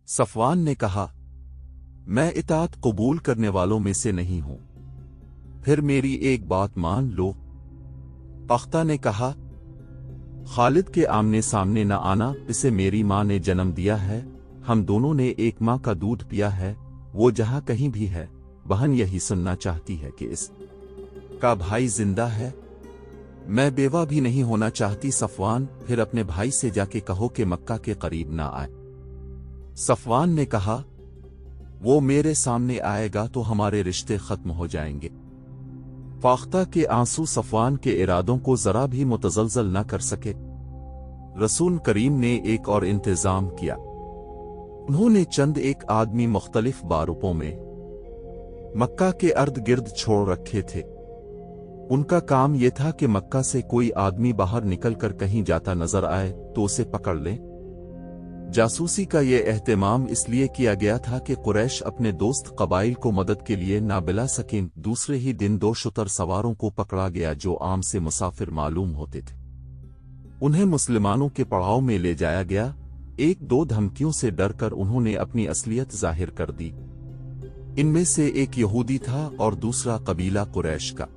Safwan ने कहा, मैं इताअत कबूल करने वालों में से नहीं हूं। फिर मेरी एक बात मान लो। अख्ता ने कहा, खालिद के आमने सामने न आना, इसे मेरी मां ने जन्म दिया है, हम दोनों ने एक मां का दूध पिया है, वो जहां कहीं भी है, बहन यही सुनना चाहती है कि इस का भाई जिंदा है। मैं बेवा भी नहीं होना चाहती। सफवान, फिर अपने भाई से जाके कहो कि मक्का के करीब ना आए। सफवान ने कहा, वो मेरे सामने आएगा तो हमारे रिश्ते खत्म हो जाएंगे। फाख्ता के आंसू सफवान के इरादों को जरा भी मुतजलजल न कर सके। रसूल करीम ने एक और इंतजाम किया। उन्होंने चंद एक आदमी मुख्तलिफ बारूपों में मक्का के अर्द गिर्द छोड़ रखे थे। उनका काम यह था कि मक्का से कोई आदमी बाहर निकलकर कहीं जाता नजर आए तो उसे पकड़ लें। जासूसी का यह एहतमाम इसलिए किया गया था कि कुरैश अपने दोस्त कबाइल को मदद के लिए ना बुला सकें। दूसरे ही दिन 2 शुतर सवारों को पकड़ा गया जो आम से मुसाफिर मालूम होते थे। उन्हें मुसलमानों के पड़ाव में ले जाया गया। 1-2 धमकियों से डरकर उन्होंने अपनी असलियत जाहिर कर दी। इनमें से एक यहूदी था और दूसरा कबीला कुरैश का।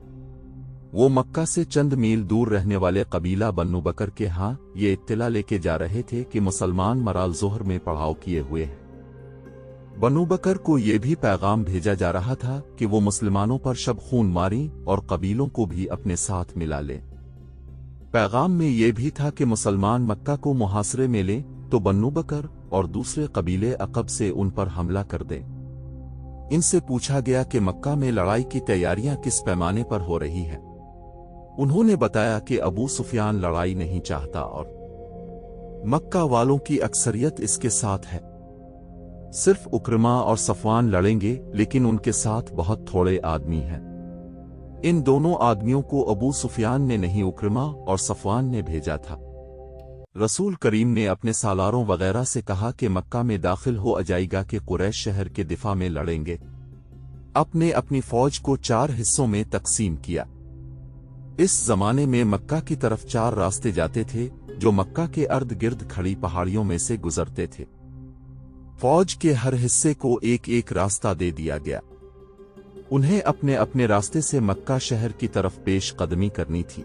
वो मक्का से चंद मील दूर रहने वाले कबीला बन्नू बकर के यहाँ ये इत्तला लेके जा रहे थे कि मुसलमान मराल जोहर में पड़ाव किए हुए हैं। बन्नू बकर को ये भी पैगाम भेजा जा रहा था कि वो मुसलमानों पर शब खून मारी और कबीलों को भी अपने साथ मिला ले। पैगाम में ये भी था कि मुसलमान मक्का को मुहासरे में लें तो बन्नू बकर और दूसरे कबीले अकब से उन पर हमला कर दें। इनसे पूछा गया कि मक्का में लड़ाई की तैयारियां किस पैमाने पर हो रही है। उन्होंने बताया कि अबू सुफियान लड़ाई नहीं चाहता और मक्का वालों की अक्सरियत इसके साथ है। सिर्फ उक्रमा और सफवान लड़ेंगे, लेकिन उनके साथ बहुत थोड़े आदमी हैं। इन दोनों आदमियों को अबू सुफियान ने नहीं, उक्रमा और सफवान ने भेजा था। रसूल करीम ने अपने सालारों वगैरह से कहा कि मक्का में दाखिल हो जाएगा कि कुरैश शहर के दिफा में लड़ेंगे। अपने अपनी फौज को 4 हिस्सों में तकसीम किया। इस जमाने में मक्का की तरफ 4 रास्ते जाते थे जो मक्का के अर्द गिर्द खड़ी पहाड़ियों में से गुजरते थे। फौज के हर हिस्से को एक एक रास्ता दे दिया गया। उन्हें अपने अपने रास्ते से मक्का शहर की तरफ पेश कदमी करनी थी।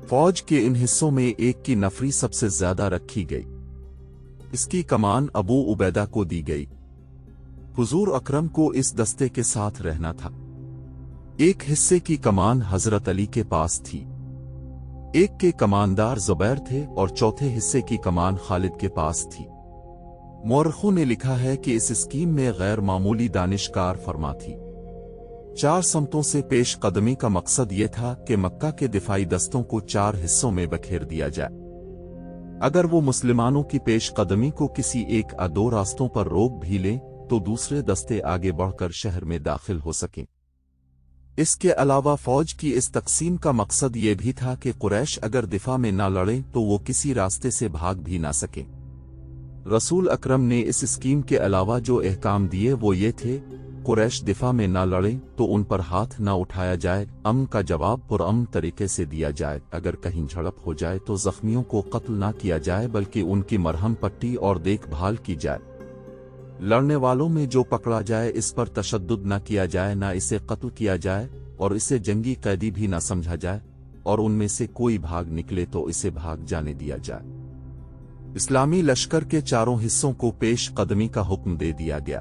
फौज के इन हिस्सों में एक की नफरी सबसे ज्यादा रखी गई। इसकी कमान अबू उबैदा को दी गई। हुजूर अकरम को इस दस्ते के साथ रहना था। एक हिस्से की कमान हजरत अली के पास थी, एक के कमानदार जुबैर थे और चौथे हिस्से की कमान खालिद के पास थी। मौरखों ने लिखा है कि इस स्कीम में गैर मामूली दानिशकार फरमा थी। 4 समतों से पेश कदमी का मकसद ये था कि मक्का के दिफाई दस्तों को 4 हिस्सों में बखेर दिया जाए। अगर वो मुसलमानों की पेश कदमी को किसी 1 या 2 रास्तों पर रोक भी लें तो दूसरे दस्ते आगे बढ़कर शहर में दाखिल हो सकें। इसके अलावा फौज की इस तकसीम का मकसद ये भी था कि कुरैश अगर दिफा में ना लड़ें तो वो किसी रास्ते से भाग भी ना सकें। रसूल अकरम ने इस स्कीम के अलावा जो अहकाम दिए वो ये थे, कुरैश दिफा में ना लड़ें तो उन पर हाथ ना उठाया जाए, अमन का जवाब पुरअमन तरीके से दिया जाए, अगर कहीं झड़प हो जाए तो जख्मियों को कत्ल ना किया जाए बल्कि उनकी मरहम पट्टी और देखभाल की जाए। लड़ने वालों में जो पकड़ा जाए इस पर तशद्दुद न किया जाए, ना इसे कत्ल किया जाए और इसे जंगी कैदी भी न समझा जाए, और उनमें से कोई भाग निकले तो इसे भाग जाने दिया जाए। इस्लामी लश्कर के 4 हिस्सों को पेश कदमी का हुक्म दे दिया गया।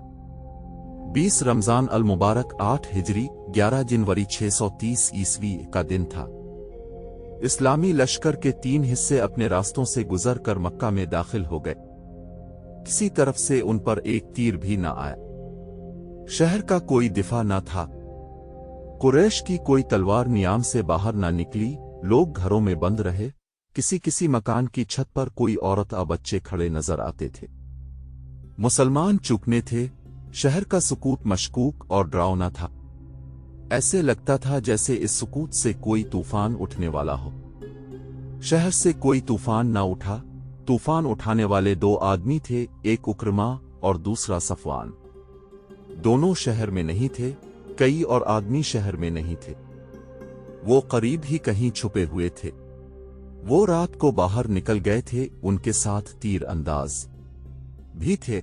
20 रमजान अल मुबारक 8 हिजरी 11 जनवरी 630 ईस्वी का दिन था। इस्लामी लश्कर के 3 हिस्से अपने रास्तों से गुजर कर मक्का में दाखिल हो गए। किसी तरफ से उन पर एक तीर भी न आया। शहर का कोई दिफा न था। कुरैश की कोई तलवार नियाम से बाहर न निकली। लोग घरों में बंद रहे। किसी किसी मकान की छत पर कोई औरत या बच्चे खड़े नजर आते थे। मुसलमान चुपने थे। शहर का सुकूत मशकूक और डरावना था। ऐसे लगता था जैसे इस सुकूत से कोई तूफान उठने वाला हो। शहर से कोई तूफान न उठा। तूफान उठाने वाले 2 आदमी थे, एक उक्रमा और दूसरा सफवान। दोनों शहर में नहीं थे, कई और आदमी शहर में नहीं थे। वो करीब ही कहीं छुपे हुए थे। वो रात को बाहर निकल गए थे। उनके साथ तीर अंदाज भी थे।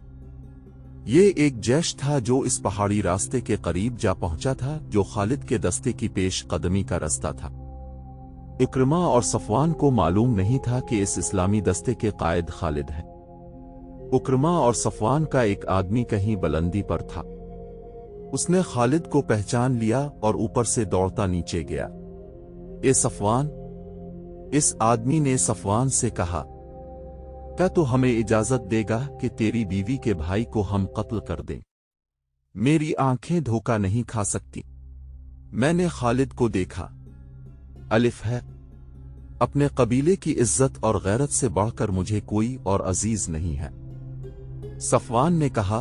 یہ ایک جیش تھا جو اس پہاڑی راستے کے قریب جا پہنچا تھا جو خالد کے دستے کی پیش قدمی کا راستہ تھا۔ اکرمہ اور صفوان کو معلوم نہیں تھا کہ اس اسلامی دستے کے قائد خالد ہیں۔ اکرمہ اور صفوان کا ایک آدمی کہیں بلندی پر تھا۔ اس نے خالد کو پہچان لیا اور اوپر سے دوڑتا نیچے گیا۔ اے صفوان! اس آدمی نے صفوان سے کہا، کیا تو ہمیں اجازت دے گا کہ تیری بیوی کے بھائی کو ہم قتل کر دیں؟ میری آنکھیں دھوکہ نہیں کھا سکتی۔ میں نے خالد کو دیکھا۔ الف ہے۔ اپنے قبیلے کی عزت اور غیرت سے بڑھ کر مجھے کوئی اور عزیز نہیں ہے۔ صفوان نے کہا،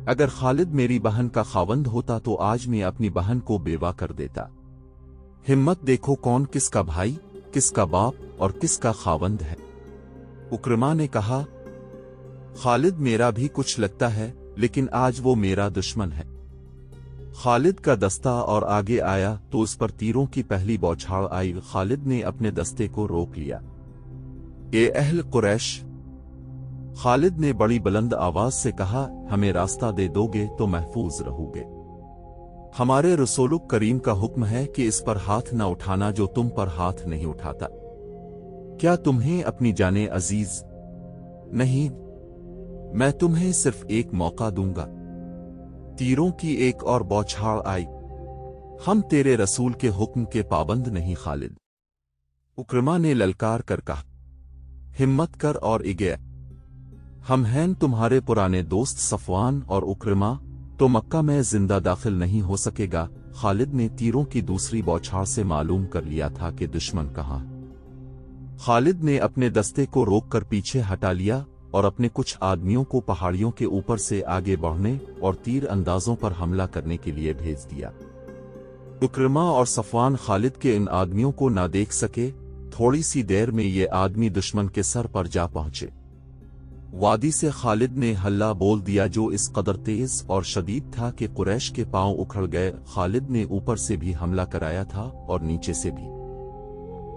اگر خالد میری بہن کا خاوند ہوتا تو آج میں اپنی بہن کو بیوہ کر دیتا۔ ہمت دیکھو کون کس کا بھائی، کس کا باپ اور کس کا خاوند ہے۔ اکرمہ نے کہا، خالد میرا بھی کچھ لگتا ہے لیکن آج وہ میرا دشمن ہے۔ خالد کا دستہ اور آگے آیا تو اس پر تیروں کی پہلی بوچھاڑ آئی۔ خالد نے اپنے دستے کو روک لیا۔ اے اہل قریش! خالد نے بڑی بلند آواز سے کہا، ہمیں راستہ دے دو گے تو محفوظ رہو گے۔ ہمارے رسول کریم کا حکم ہے کہ اس پر ہاتھ نہ اٹھانا جو تم پر ہاتھ نہیں اٹھاتا۔ کیا تمہیں اپنی جانیں عزیز نہیں؟ میں تمہیں صرف ایک موقع دوں گا۔ تیروں کی ایک اور بوچھاڑ آئی۔ ہم تیرے رسول کے حکم کے پابند نہیں خالد۔ اکرمہ نے للکار کر کہا، ہمت کر اور اگے۔ ہم ہیں تمہارے پرانے دوست صفوان اور اکرمہ، تو مکہ میں زندہ داخل نہیں ہو سکے گا۔ خالد نے تیروں کی دوسری بوچھاڑ سے معلوم کر لیا تھا کہ دشمن کہاں۔ خالد نے اپنے دستے کو روک کر پیچھے ہٹا لیا اور اپنے کچھ آدمیوں کو پہاڑیوں کے اوپر سے آگے بڑھنے اور تیر اندازوں پر حملہ کرنے کے لیے بھیج دیا۔ اکرمہ اور صفوان خالد کے ان آدمیوں کو نہ دیکھ سکے۔ تھوڑی سی دیر میں یہ آدمی دشمن کے سر پر جا پہنچے۔ وادی سے خالد نے ہلہ بول دیا جو اس قدر تیز اور شدید تھا کہ قریش کے پاؤں اکھڑ گئے۔ خالد نے اوپر سے بھی حملہ کرایا تھا اور نیچے سے بھی۔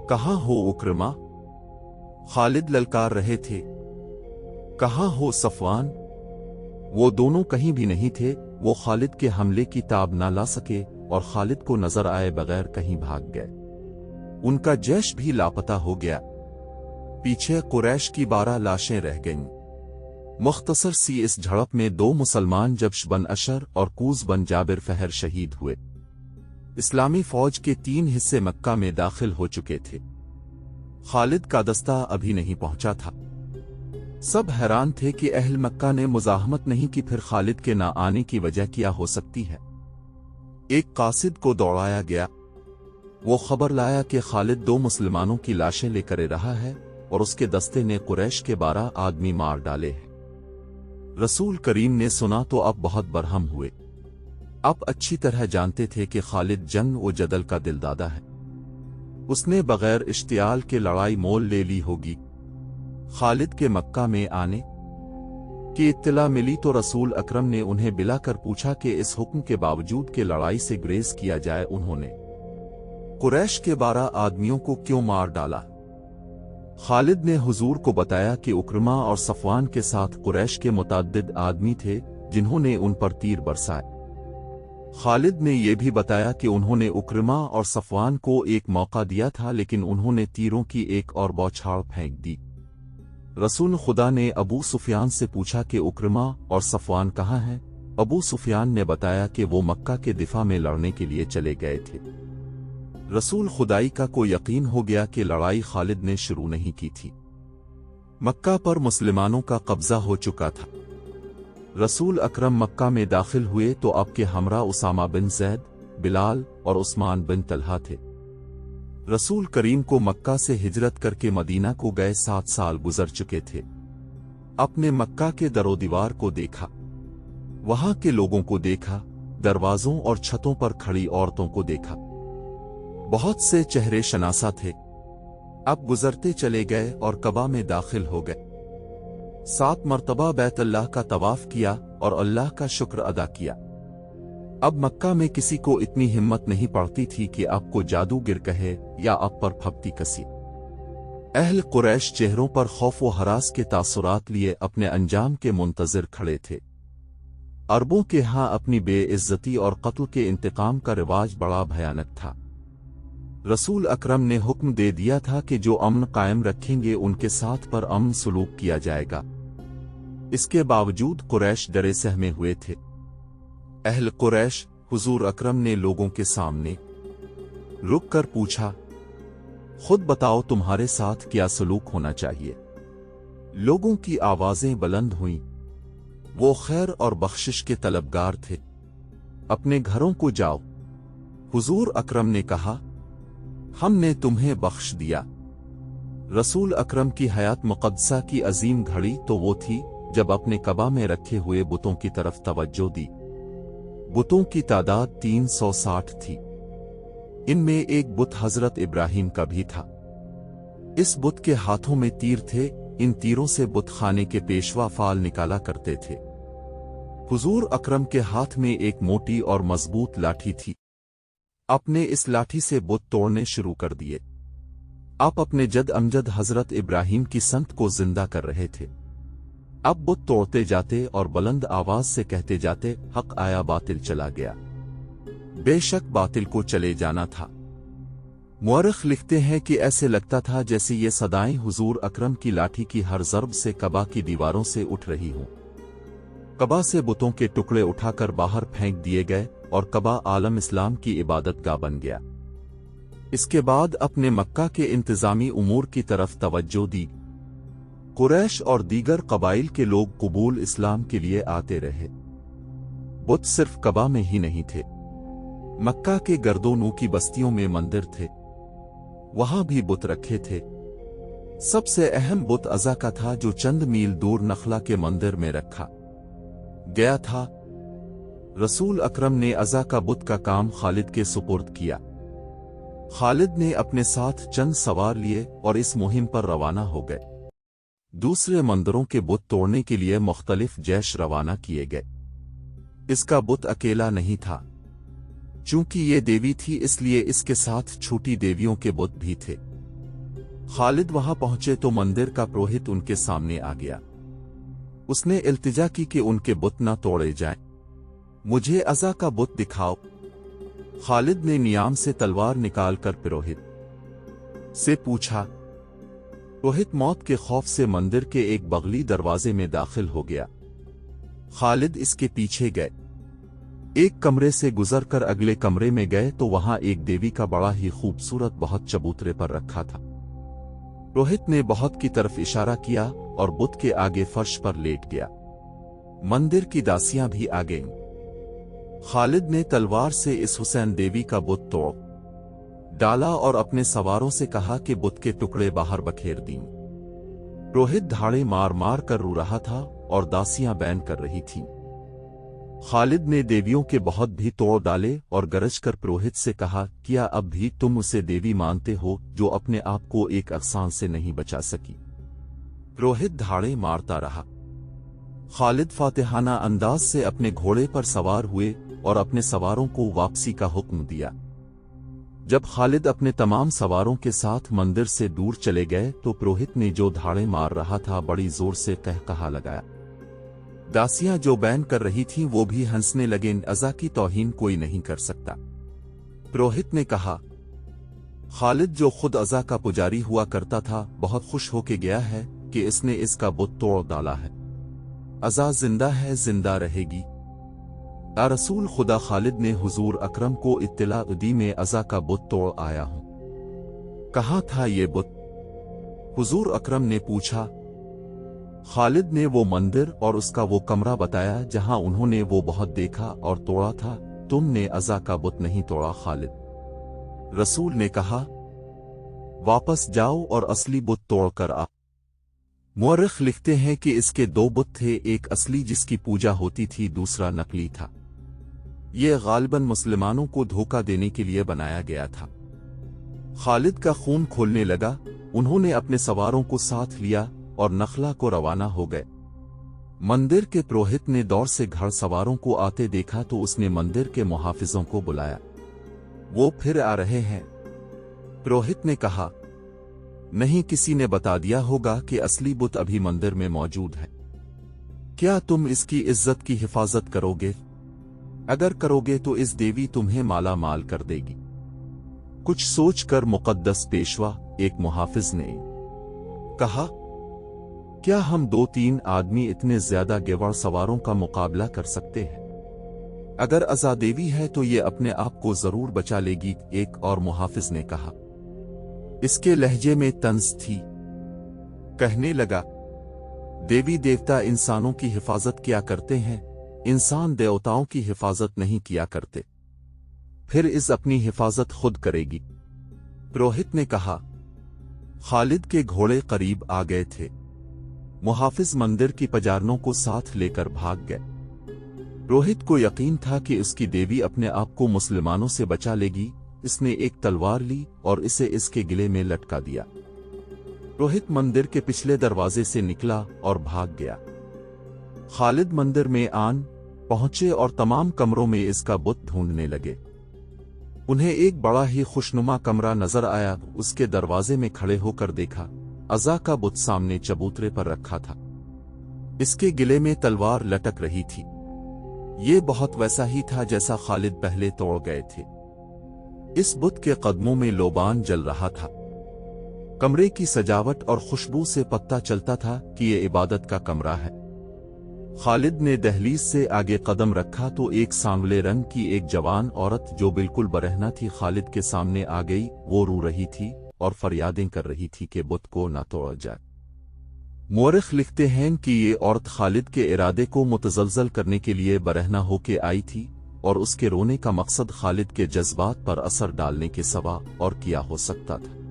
کہاں ہو اکرمہ؟ خالد للکار رہے تھے۔ کہاں ہو صفوان؟ وہ دونوں کہیں بھی نہیں تھے۔ وہ خالد کے حملے کی تاب نہ لا سکے اور خالد کو نظر آئے بغیر کہیں بھاگ گئے۔ ان کا جیش بھی لاپتہ ہو گیا۔ پیچھے قریش کی 12 لاشیں رہ گئیں۔ مختصر سی اس جھڑپ میں 2 مسلمان جبش بن اشر اور کوز بن جابر فہر شہید ہوئے۔ اسلامی فوج کے 3 حصے مکہ میں داخل ہو چکے تھے۔ خالد کا دستہ ابھی نہیں پہنچا تھا۔ سب حیران تھے کہ اہل مکہ نے مزاحمت نہیں کی، پھر خالد کے نہ آنے کی وجہ کیا ہو سکتی ہے؟ ایک قاصد کو دوڑایا گیا۔ وہ خبر لایا کہ خالد 2 مسلمانوں کی لاشیں لے کر رہا ہے اور اس کے دستے نے قریش کے 12 آدمی مار ڈالے ہیں۔ رسول کریم نے سنا تو اب بہت برہم ہوئے۔ اب اچھی طرح جانتے تھے کہ خالد جنگ و جدل کا دلدادہ ہے۔ اس نے بغیر اشتعال کے لڑائی مول لے لی ہوگی۔ خالد کے مکہ میں آنے کی اطلاع ملی تو رسول اکرم نے انہیں بلا کر پوچھا کہ اس حکم کے باوجود کہ لڑائی سے گریز کیا جائے انہوں نے قریش کے 12 آدمیوں کو کیوں مار ڈالا؟ خالد نے حضور کو بتایا کہ اکرمہ اور صفوان کے ساتھ قریش کے متعدد آدمی تھے جنہوں نے ان پر تیر برسائے۔ خالد نے یہ بھی بتایا کہ انہوں نے اکرمہ اور صفوان کو ایک موقع دیا تھا لیکن انہوں نے تیروں کی ایک اور بوچھاڑ پھینک دی۔ رسول خدا نے ابو سفیان سے پوچھا کہ اکرمہ اور صفوان کہاں ہیں؟ ابو سفیان نے بتایا کہ وہ مکہ کے دفاع میں لڑنے کے لیے چلے گئے تھے۔ رسول خدائی کا کو یقین ہو گیا کہ لڑائی خالد نے شروع نہیں کی تھی۔ مکہ پر مسلمانوں کا قبضہ ہو چکا تھا۔ رسول اکرم مکہ میں داخل ہوئے تو آپ کے ہمراہ اسامہ بن زید، بلال اور عثمان بن طلحہ تھے۔ رسول کریم کو مکہ سے ہجرت کر کے مدینہ کو گئے 7 سال گزر چکے تھے۔ اپنے مکہ کے در و دیوار کو دیکھا، وہاں کے لوگوں کو دیکھا، دروازوں اور چھتوں پر کھڑی عورتوں کو دیکھا۔ بہت سے چہرے شناسا تھے۔ اب گزرتے چلے گئے اور کعبہ میں داخل ہو گئے۔ 7 مرتبہ بیت اللہ کا طواف کیا اور اللہ کا شکر ادا کیا۔ اب مکہ میں کسی کو اتنی ہمت نہیں پڑتی تھی کہ آپ کو جادوگر کہے یا آپ پر پھپتی کسی۔ اہل قریش چہروں پر خوف و ہراس کے تاثرات لیے اپنے انجام کے منتظر کھڑے تھے۔ अरबों के यहाँ अपनी बेइज्जती और कत्ल के इंतकाम का रिवाज बड़ा भयानक था। रसूल अकरम ने हुक्म दे दिया था कि जो अमन कायम रखेंगे उनके साथ पर अमन सलूक किया जाएगा। इसके बावजूद कुरैश डरे सहमे हुए थे। अहल कुरैश हुजूर अकरम ने लोगों के सामने रुक कर पूछा, खुद बताओ तुम्हारे साथ क्या सलूक होना चाहिए। लोगों की आवाजें बुलंद हुईं। वो खैर और बख्शिश के तलबगार थे। अपने घरों को जाओ। हुजूर अकरम ने कहा, हमने तुम्हें बख्श दिया। रसूल अकरम की हयात मुक़द्दसा की अजीम घड़ी तो वो थी जब अपने कबा में रखे हुए बुतों की तरफ तवज्जो दी। बुतों की तादाद 360 थी। इनमें एक बुत हजरत इब्राहिम का भी था। इस बुत के हाथों में तीर थे। इन तीरों से बुत खाने के पेशवा फाल निकाला करते थे। हुजूर अकरम के हाथ में एक मोटी और मजबूत लाठी थी। अपने इस लाठी से बुत तोड़ने शुरू कर दिए। आप अपने जद अमजद हजरत इब्राहिम की संत को जिंदा कर रहे थे। अब बुत तोड़ते जाते और बुलंद आवाज से कहते जाते, हक आया बातिल चला गया। बेशक बातिल को चले जाना था। मुअर्रिख लिखते हैं कि ऐसे लगता था जैसे ये सदाएं हुजूर अकरम की लाठी की हर ज़र्ब से कबा की दीवारों से उठ रही हों। कबा से बुतों के टुकड़े उठाकर बाहर फेंक दिए गए और कबा आलम इस्लाम की इबादत गाह बन गया। इसके बाद अपने मक्का के इंतजामी उमूर की तरफ तवज्जो दी। कुरैश और दीगर कबाइल के लोग कबूल इस्लाम के लिए आते रहे। बुत सिर्फ कबा में ही नहीं थे। मक्का के गर्दोनू की बस्तियों में मंदिर थे, वहां भी बुत रखे थे। सबसे अहम बुत अज़ा का था जो चंद मील दूर नखला के मंदिर में रखा गया था। रसूल अकरम ने अज़ा का बुत का काम खालिद के सुपुर्द किया। खालिद ने अपने साथ चंद सवार लिए और इस मुहिम पर रवाना हो गए। दूसरे मंदिरों के बुत तोड़ने के लिए मुख्तलिफ जैश रवाना किए गए। इसका बुत अकेला नहीं था। चूंकि ये देवी थी इसलिए इसके साथ छोटी देवियों के बुत भी थे। खालिद वहां पहुंचे तो मंदिर का पुरोहित उनके सामने आ गया। उसने इल्तिजा की कि उनके बुत न तोड़े जाएं। मुझे अज़ा का बुत दिखाओ। खालिद ने नियाम से तलवार निकालकर पुरोहित से पूछा। पुरोहित मौत के खौफ से मंदिर के एक बगली दरवाजे में दाखिल हो गया। खालिद इसके पीछे गए। एक कमरे से गुजरकर अगले कमरे में गए तो वहां एक देवी का बड़ा ही खूबसूरत बहुत चबूतरे पर रखा था। पुरोहित ने बहुत की तरफ इशारा किया और बुत के आगे फर्श पर लेट गया। मंदिर की दासियां भी आ गईं। खालिद ने तलवार से इस हुसैन देवी का बुत तोड़ डाला और अपने सवारों से कहा कि बुत के टुकड़े बाहर बखेर दीं। पुरोहित धाड़े मार मार कर रो रहा था और दासियां बैन कर रही थीं। खालिद ने देवियों के बहुत भी तोड़ डाले और गरज कर पुरोहित से कहा, क्या अब भी तुम उसे देवी मानते हो जो अपने आप को एक अफसान से नहीं बचा सकी। पुरोहित धाड़े मारता रहा। खालिद फातिहाना अंदाज से अपने घोड़े पर सवार हुए और अपने सवारों को वापसी का हुक्म दिया। जब खालिद अपने तमाम सवारों के साथ मंदिर से दूर चले गए तो पुरोहित ने जो धाड़े मार रहा था बड़ी जोर से कहकहा लगाया। दासियां जो बैन कर रही थीं वो भी हंसने लगे। अज़ा की तौहीन कोई नहीं कर सकता। पुरोहित ने कहा, खालिद जो खुद अज़ा का पुजारी हुआ करता था बहुत खुश होके गया है कि इसने इसका बुत तोड़ डाला है। अज़ा जिंदा है, जिंदा रहेगी। रसूल खुदा खालिद ने हुजूर अकरम को इत्तला दी में अज़ा का बुत तोड़ आया हूं। कहाँ था ये बुत? हुजूर अकरम ने पूछा। खालिद ने वो मंदिर और उसका वो कमरा बताया जहां उन्होंने वो बहुत देखा और तोड़ा था। तुमने अज़ा का बुत नहीं तोड़ा खालिद। रसूल ने कहा, वापस जाओ और असली बुत तोड़ कर आ। मुअर्रिख लिखते हैं कि इसके दो बुत थे, एक असली जिसकी पूजा होती थी, दूसरा नकली था। ये गालिबन मुसलमानों को धोखा देने के लिए बनाया गया था। खालिद का खून खोलने लगा। उन्होंने अपने सवारों को साथ लिया और नखला को रवाना हो गए। मंदिर के पुरोहित ने दौर से घर सवारों को आते देखा तो उसने मंदिर के मुहाफिजों को बुलाया। वो फिर आ रहे हैं। पुरोहित ने कहा, नहीं, किसी ने बता दिया होगा कि असली बुत अभी मंदिर में मौजूद है। क्या तुम इसकी इज्जत की हिफाजत करोगे? अगर करोगे तो इस देवी तुम्हें माला माल कर देगी। कुछ सोचकर मुकद्दस पेशवा, एक मुहाफिज ने कहा, क्या हम 2-3 आदमी इतने ज्यादा गेवड़ सवारों का मुकाबला कर सकते हैं? अगर अज़ा देवी है तो ये अपने आप को जरूर बचा लेगी, एक और मुहाफिज ने कहा। इसके लहजे में तंज थी। कहने लगा, देवी देवता इंसानों की हिफाजत किया करते हैं, इंसान देवताओं की हिफाजत नहीं किया करते। फिर इस अपनी हिफाजत खुद करेगी। पुरोहित ने कहा। खालिद के घोड़े करीब आ गए थे। मुहाफिज मंदिर की पजारनों को साथ लेकर भाग गए। पुरोहित को यकीन था कि उसकी देवी अपने आप को मुसलमानों से बचा लेगी। इसने एक तलवार ली और इसे इसके गिले में लटका दिया। पुरोहित मंदिर के पिछले दरवाजे से निकला और भाग गया। खालिद मंदिर में आन पहुंचे और तमाम कमरों में इसका बुत ढूंढने लगे। उन्हें एक बड़ा ही खुशनुमा कमरा नजर आया। उसके दरवाजे में खड़े होकर देखा, अज़ा का बुत सामने चबूतरे पर रखा था। इसके गिले में तलवार लटक रही थी। ये बहुत वैसा ही था जैसा खालिद पहले तोड़ गए थे। इस बुत के कदमों में लोबान जल रहा था। कमरे की सजावट और खुशबू से पता चलता था कि ये इबादत का कमरा है। खालिद ने दहलीज से आगे कदम रखा तो एक सांवले रंग की एक जवान औरत जो बिल्कुल बरहना थी खालिद के सामने आ गई। वो रो रही थी और फरियादें कर रही थी कि बुत को ना तोड़ा जाए। मुअर्रिख लिखते हैं कि ये औरत खालिद के इरादे को मुतज़लज़ल करने के लिए बरहना होके आई थी और उसके रोने का मकसद खालिद के जज्बात पर असर डालने के सिवा और क्या हो सकता था।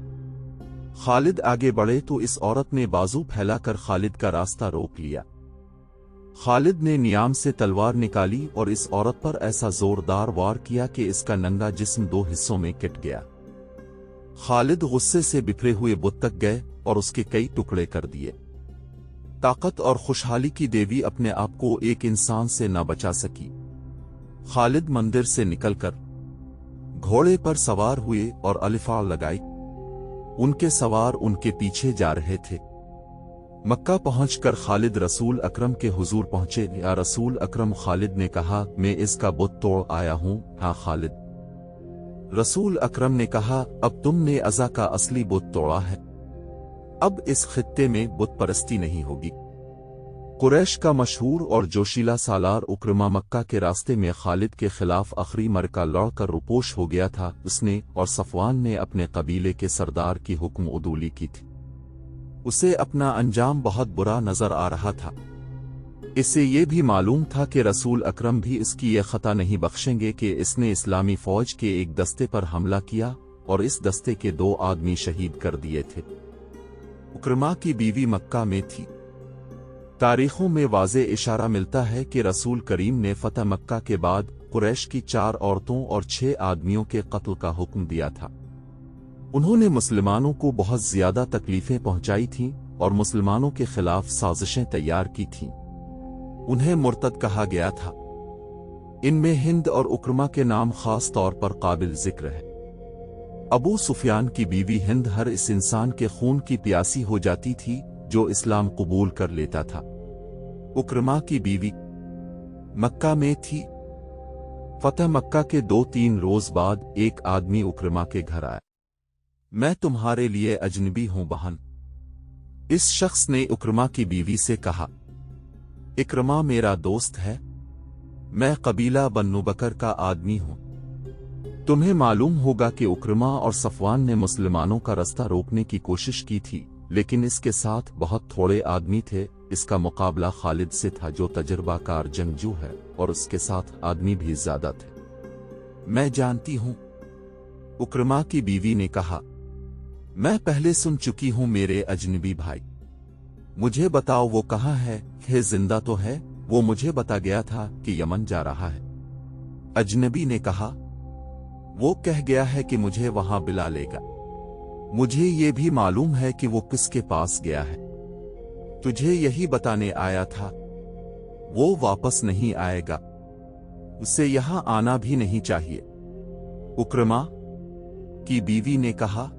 खालिद आगे बढ़े तो इस औरत ने बाजू फैलाकर खालिद का रास्ता रोक लिया। खालिद ने नियाम से तलवार निकाली और इस औरत पर ऐसा जोरदार वार किया कि इसका नंगा जिस्म 2 हिस्सों में कट गया। खालिद गुस्से से बिखरे हुए बुत तक गए और उसके कई टुकड़े कर दिए। ताकत और खुशहाली की देवी अपने आप को एक इंसान से न बचा सकी। खालिद मंदिर से निकलकर घोड़े पर सवार हुए और अलिफार लगाई। उनके सवार उनके पीछे जा रहे थे। मक्का पहुंचकर खालिद रसूल अकरम के हुजूर पहुंचे। या रसूल अकरम, खालिद ने कहा, मैं इसका बुत तोड़ आया हूं। हाँ खालिद। रसूल अकरम ने कहा, अब तुमने अज़ा का असली बुत तोड़ा है। अब इस खित्ते में बुत परस्ती नहीं होगी। कुरैश का मशहूर और जोशीला सालार उक्रमा मक्का के रास्ते में खालिद के खिलाफ आखिरी मरका लड़कर रुपोश हो गया था। उसने और सफवान ने अपने कबीले के सरदार की हुक्म उदूली की थी। उसे अपना अंजाम बहुत बुरा नजर आ रहा था। इसे ये भी मालूम था कि रसूल अकरम भी इसकी ये खता नहीं बख्शेंगे कि इसने इस्लामी फौज के एक दस्ते पर हमला किया और इस दस्ते के 2 आदमी शहीद कर दिए थे। उक्रमा की बीवी मक्का में थी। तारीखों में वाज़े इशारा मिलता है कि रसूल करीम ने फतह मक्का के बाद कुरैश की 4 औरतों और 6 आदमियों के कत्ल का हुक्म दिया था। उन्होंने मुसलमानों को बहुत ज्यादा तकलीफें पहुंचाई थीं और मुसलमानों के खिलाफ साजिशें तैयार की थीं। उन्हें मुर्तद कहा गया था। इनमें हिंद और उक्रमा के नाम खास तौर पर काबिल जिक्र है। अबू सुफियान की बीवी हिंद हर इस इंसान के खून की प्यासी हो जाती थी जो इस्लाम कबूल कर लेता था। उक्रमा की बीवी मक्का में थी। फतह मक्का के 2-3 रोज बाद एक आदमी उक्रमा के घर आया। मैं तुम्हारे लिए अजनबी हूं बहन। इस शख्स ने उक्रमा की बीवी से कहा, इक्रमा मेरा दोस्त है। मैं कबीला बन्नु बकर का आदमी हूं। तुम्हें मालूम होगा कि उक्रमा और सफवान ने मुसलमानों का रास्ता रोकने की कोशिश की थी, लेकिन इसके साथ बहुत थोड़े आदमी थे। इसका मुकाबला खालिद से था जो तजर्बाकार जंगजू है और उसके साथ आदमी भी ज्यादा थे। मैं जानती हूं, उक्रमा की बीवी ने कहा, मैं पहले सुन चुकी हूं मेरे अजनबी भाई। मुझे बताओ वो कहाँ है? जिंदा तो है? वो मुझे बता गया था कि यमन जा रहा है। अजनबी ने कहा, वो कह गया है कि मुझे वहां बुला लेगा। मुझे ये भी मालूम है कि वो किसके पास गया है। तुझे यही बताने आया था। वो वापस नहीं आएगा। उसे यहां आना भी नहीं चाहिए। उक्रमा की बीवी ने कहा,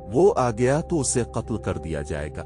वो आ गया तो उसे कत्ल कर दिया जाएगा।